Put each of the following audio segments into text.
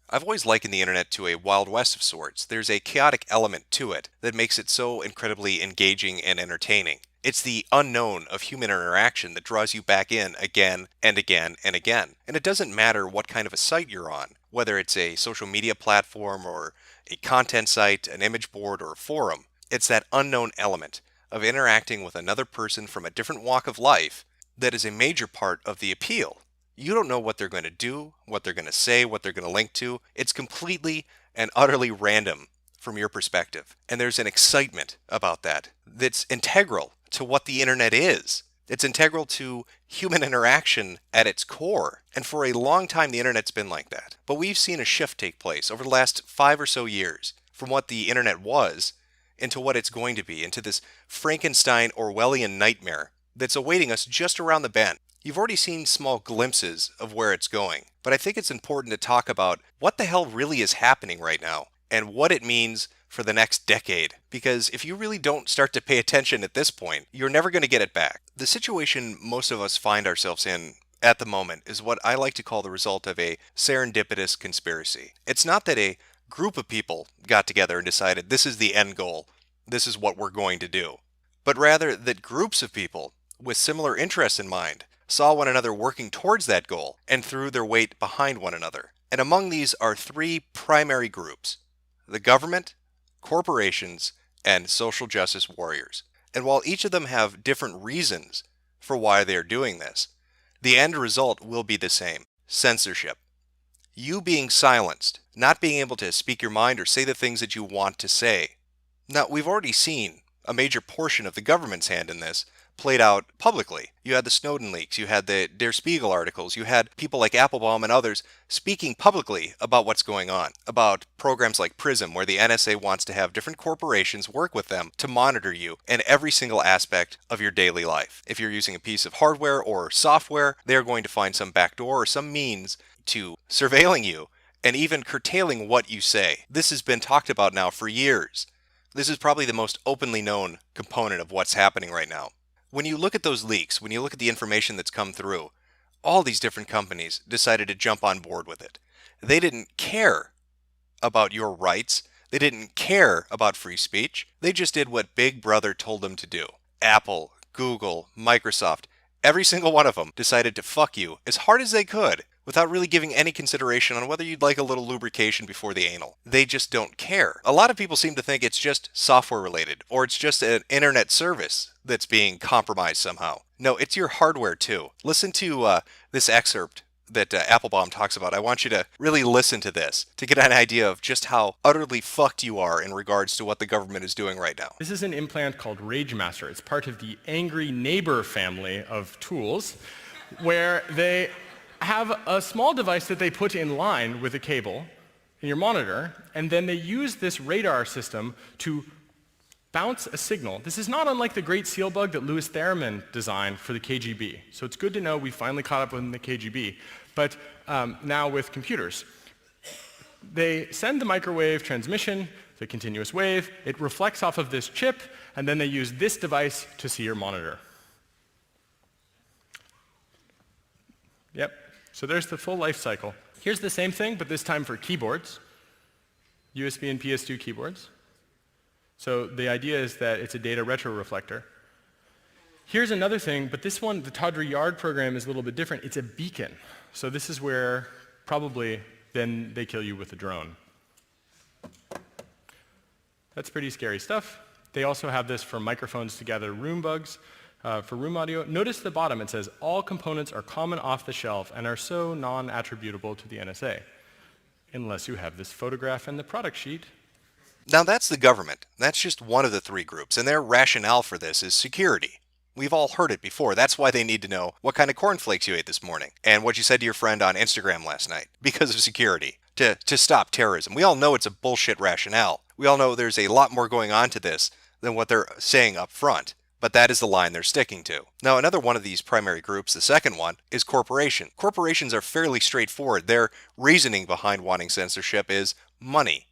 I've always likened the internet to a Wild West of sorts. There's a chaotic element to it that makes it so incredibly engaging and entertaining. It's the unknown of human interaction that draws you back in again and again and again. And it doesn't matter what kind of a site you're on, whether it's a social media platform or a content site, an image board, or a forum. It's that unknown element of interacting with another person from a different walk of life that is a major part of the appeal. You don't know what they're going to do, what they're going to say, what they're going to link to. It's completely and utterly random from your perspective. And there's an excitement about that that's integral to what the internet is. It's integral to human interaction at its core. And for a long time, the internet's been like that. But we've seen a shift take place over the last 5 or so years from what the internet was into what it's going to be, into this Frankenstein Orwellian nightmare that's awaiting us just around the bend. You've already seen small glimpses of where it's going, but I think it's important to talk about what the hell really is happening right now and what it means for the next decade. Because if you really don't start to pay attention at this point, you're never going to get it back. The situation most of us find ourselves in at the moment is what I like to call the result of a serendipitous conspiracy. It's not that a group of people got together and decided this is the end goal, this is what we're going to do, but rather that groups of people with similar interests in mind saw one another working towards that goal and threw their weight behind one another. And among these are three primary groups: the government, corporations, and social justice warriors. And while each of them have different reasons for why they are doing this, the end result will be the same: censorship. You being silenced, not being able to speak your mind or say the things that you want to say. Now, we've already seen a major portion of the government's hand in this played out publicly. You had the Snowden leaks, you had the Der Spiegel articles, you had people like Applebaum and others speaking publicly about what's going on, about programs like PRISM, where the NSA wants to have different corporations work with them to monitor you in every single aspect of your daily life. If you're using a piece of hardware or software, they're going to find some backdoor or some means to surveilling you and even curtailing what you say. This has been talked about now for years. This is probably the most openly known component of what's happening right now. When you look at those leaks, when you look at the information that's come through, all these different companies decided to jump on board with it. They didn't care about your rights. They didn't care about free speech. They just did what Big Brother told them to do. Apple, Google, Microsoft, every single one of them decided to fuck you as hard as they could without really giving any consideration on whether you'd like a little lubrication before the anal. They just don't care. A lot of people seem to think it's just software related, or it's just an internet service that's being compromised somehow. No, it's your hardware too. Listen to this excerpt that Applebaum talks about. I want you to really listen to this to get an idea of just how utterly fucked you are in regards to what the government is doing right now. This is an implant called RageMaster. It's part of the Angry Neighbor family of tools, where they have a small device that they put in line with a cable in your monitor, and then they use this radar system to bounce a signal. This is not unlike the Great Seal Bug that Louis Theremin designed for the KGB. So it's good to know we finally caught up with the KGB, but now with computers. They send the microwave transmission, the continuous wave, it reflects off of this chip, and then they use this device to see your monitor. Yep. So there's the full life cycle. Here's the same thing, but this time for keyboards, USB and PS2 keyboards. So the idea is that it's a data retroreflector. Here's another thing, but this one, the Tawdry Yard program, is a little bit different. It's a beacon. So this is where probably then they kill you with a drone. That's pretty scary stuff. They also have this for microphones to gather room bugs. For room audio, notice the bottom, it says, all components are common off the shelf and are so non-attributable to the NSA, unless you have this photograph in the product sheet. Now that's the government. That's just one of the three groups, and their rationale for this is security. We've all heard it before. That's why they need to know what kind of cornflakes you ate this morning and what you said to your friend on Instagram last night, because of security, to stop terrorism. We all know it's a bullshit rationale. We all know there's a lot more going on to this than what they're saying up front. But that is the line they're sticking to. Now, another one of these primary groups, the second one, is corporation. Corporations are fairly straightforward. Their reasoning behind wanting censorship is money.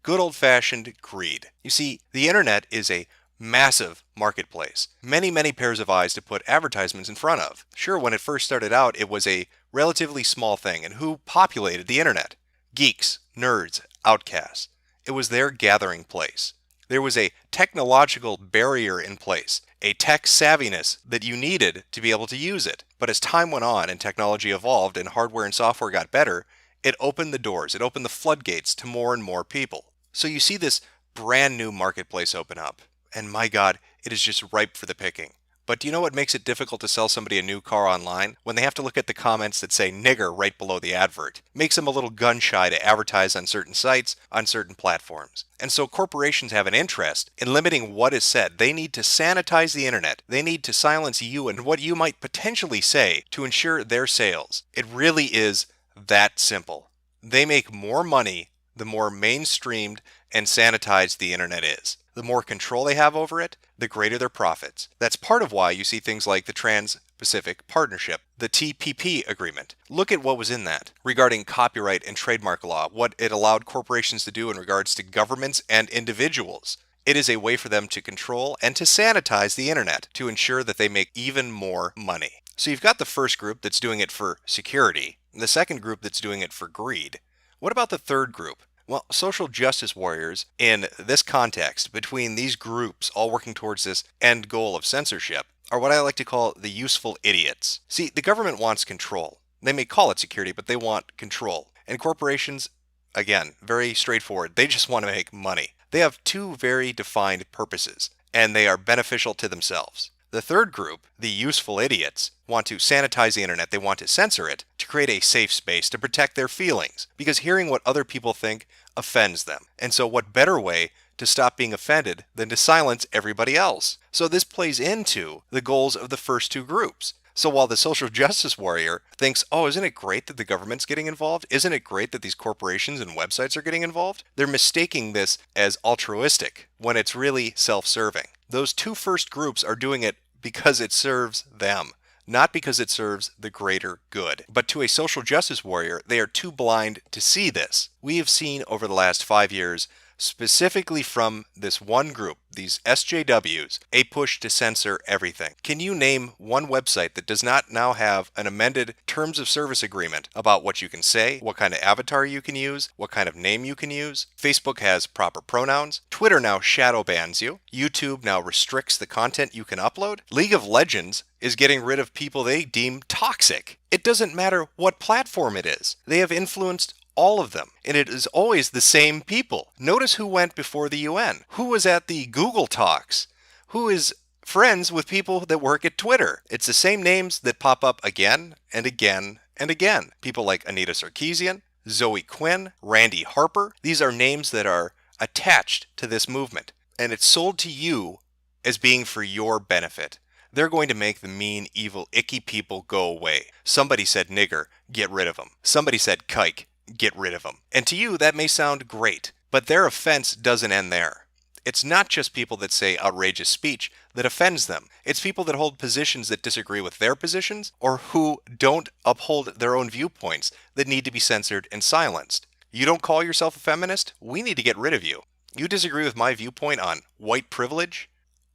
Good old-fashioned greed. You see, the internet is a massive marketplace. Many, many pairs of eyes to put advertisements in front of. Sure, when it first started out, it was a relatively small thing. And who populated the internet? Geeks, nerds, outcasts. It was their gathering place. There was a technological barrier in place, a tech savviness that you needed to be able to use it. But as time went on and technology evolved and hardware and software got better, it opened the doors, it opened the floodgates to more and more people. So you see this brand new marketplace open up, and my God, it is just ripe for the picking. But do you know what makes it difficult to sell somebody a new car online? When they have to look at the comments that say nigger right below the advert. Makes them a little gun shy to advertise on certain sites, on certain platforms. And so corporations have an interest in limiting what is said. They need to sanitize the internet. They need to silence you and what you might potentially say to ensure their sales. It really is that simple. They make more money the more mainstreamed and sanitized the internet is. The more control they have over it, the greater their profits. That's part of why you see things like the Trans-Pacific Partnership, the TPP agreement. Look at what was in that regarding copyright and trademark law, what it allowed corporations to do in regards to governments and individuals. It is a way for them to control and to sanitize the internet to ensure that they make even more money. So you've got the first group that's doing it for security, and the second group that's doing it for greed. What about the third group? Well, social justice warriors in this context, between these groups all working towards this end goal of censorship, are what I like to call the useful idiots. See, the government wants control. They may call it security, but they want control. And corporations, again, very straightforward, they just want to make money. They have two very defined purposes, and they are beneficial to themselves. The third group, the useful idiots, want to sanitize the internet. They want to censor it to create a safe space to protect their feelings, because hearing what other people think offends them. And so what better way to stop being offended than to silence everybody else? So this plays into the goals of the first two groups. So while the social justice warrior thinks, oh, isn't it great that the government's getting involved? Isn't it great that these corporations and websites are getting involved? They're mistaking this as altruistic when it's really self-serving. Those two first groups are doing it because it serves them, not because it serves the greater good. But to a social justice warrior, they are too blind to see this. We have seen over the last 5 years, specifically from this one group, these SJWs, a push to censor everything. Can you name one website that does not now have an amended terms of service agreement about what you can say, what kind of avatar you can use, what kind of name you can use? Facebook has proper pronouns. Twitter now shadow bans you. YouTube now restricts the content you can upload. League of Legends is getting rid of people they deem toxic. It doesn't matter what platform it is. They have influenced all of them, and it is always the same people. Notice who went before the UN, who was at the Google Talks, who is friends with people that work at Twitter. It's the same names that pop up again and again and again. People like Anita Sarkeesian, Zoe Quinn, Randy Harper. These are names that are attached to this movement, and it's sold to you as being for your benefit. They're going to make the mean, evil, icky people go away. Somebody said nigger, get rid of them. Somebody said kike, get rid of them. And to you, that may sound great, but their offense doesn't end there. It's not just people that say outrageous speech that offends them. It's people that hold positions that disagree with their positions or who don't uphold their own viewpoints that need to be censored and silenced. You don't call yourself a feminist? We need to get rid of you. You disagree with my viewpoint on white privilege,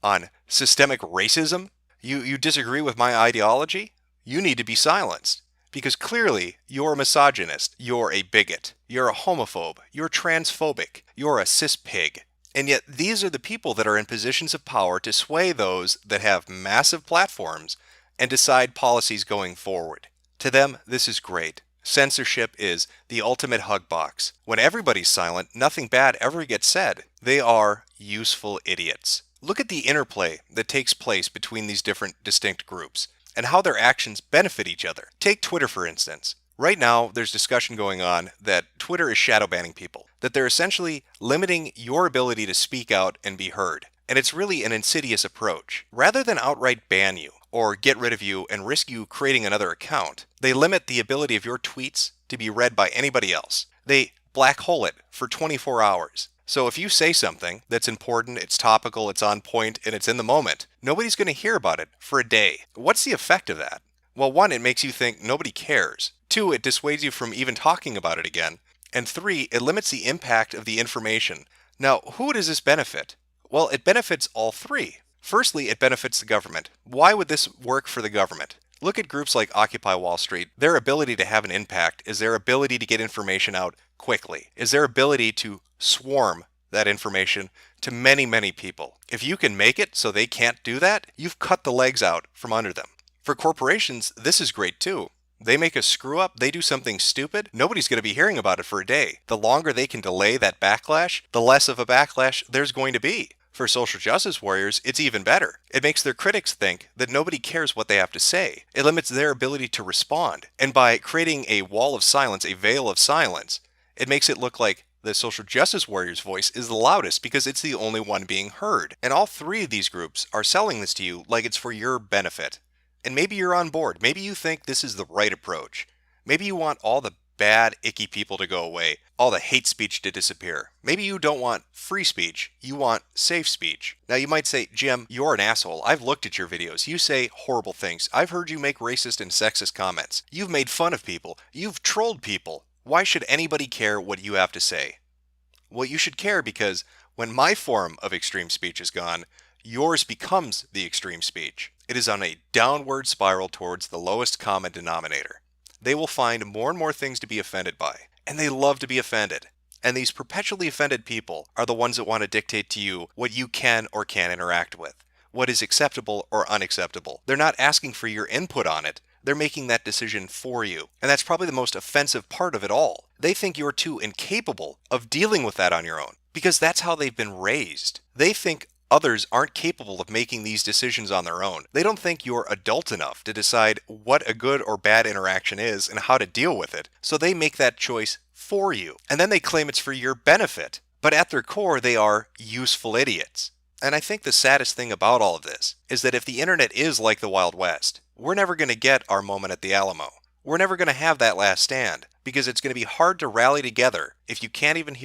on systemic racism? You disagree with my ideology? You need to be silenced. Because clearly, you're a misogynist, you're a bigot, you're a homophobe, you're transphobic, you're a cis pig. And yet these are the people that are in positions of power to sway those that have massive platforms and decide policies going forward. To them, this is great. Censorship is the ultimate hug box. When everybody's silent, nothing bad ever gets said. They are useful idiots. Look at the interplay that takes place between these different distinct groups and how their actions benefit each other. Take Twitter, for instance. Right now, there's discussion going on that Twitter is shadow banning people, that they're essentially limiting your ability to speak out and be heard. And it's really an insidious approach. Rather than outright ban you or get rid of you and risk you creating another account, they limit the ability of your tweets to be read by anybody else. They black hole it for 24 hours. So if you say something that's important, it's topical, it's on point, and it's in the moment, nobody's going to hear about it for a day. What's the effect of that? Well, one, it makes you think nobody cares. Two, it dissuades you from even talking about it again. And three, it limits the impact of the information. Now, who does this benefit? Well, it benefits all three. Firstly, it benefits the government. Why would this work for the government? Look at groups like Occupy Wall Street. Their ability to have an impact is their ability to get information out quickly, is their ability to swarm that information to many, many people. If you can make it so they can't do that, you've cut the legs out from under them. For corporations, this is great too. They make a screw up, they do something stupid, nobody's going to be hearing about it for a day. The longer they can delay that backlash, the less of a backlash there's going to be. For social justice warriors, it's even better. It makes their critics think that nobody cares what they have to say. It limits their ability to respond. And by creating a wall of silence, a veil of silence, it makes it look like the social justice warrior's voice is the loudest because it's the only one being heard. And all three of these groups are selling this to you like it's for your benefit. And maybe you're on board. Maybe you think this is the right approach. Maybe you want all the bad, icky people to go away, all the hate speech to disappear. Maybe you don't want free speech, you want safe speech. Now you might say, Jim, you're an asshole. I've looked at your videos. You say horrible things. I've heard you make racist and sexist comments. You've made fun of people. You've trolled people. Why should anybody care what you have to say? Well, you should care because when my form of extreme speech is gone, yours becomes the extreme speech. It is on a downward spiral towards the lowest common denominator. They will find more and more things to be offended by, and they love to be offended. And these perpetually offended people are the ones that want to dictate to you what you can or can't interact with, what is acceptable or unacceptable. They're not asking for your input on it. They're making that decision for you. And that's probably the most offensive part of it all. They think you're too incapable of dealing with that on your own, because that's how they've been raised. They think others aren't capable of making these decisions on their own. They don't think you're adult enough to decide what a good or bad interaction is and how to deal with it. So they make that choice for you. And then they claim it's for your benefit. But at their core, they are useful idiots. And I think the saddest thing about all of this is that if the internet is like the Wild West, we're never going to get our moment at the Alamo. We're never going to have that last stand because it's going to be hard to rally together if you can't even hear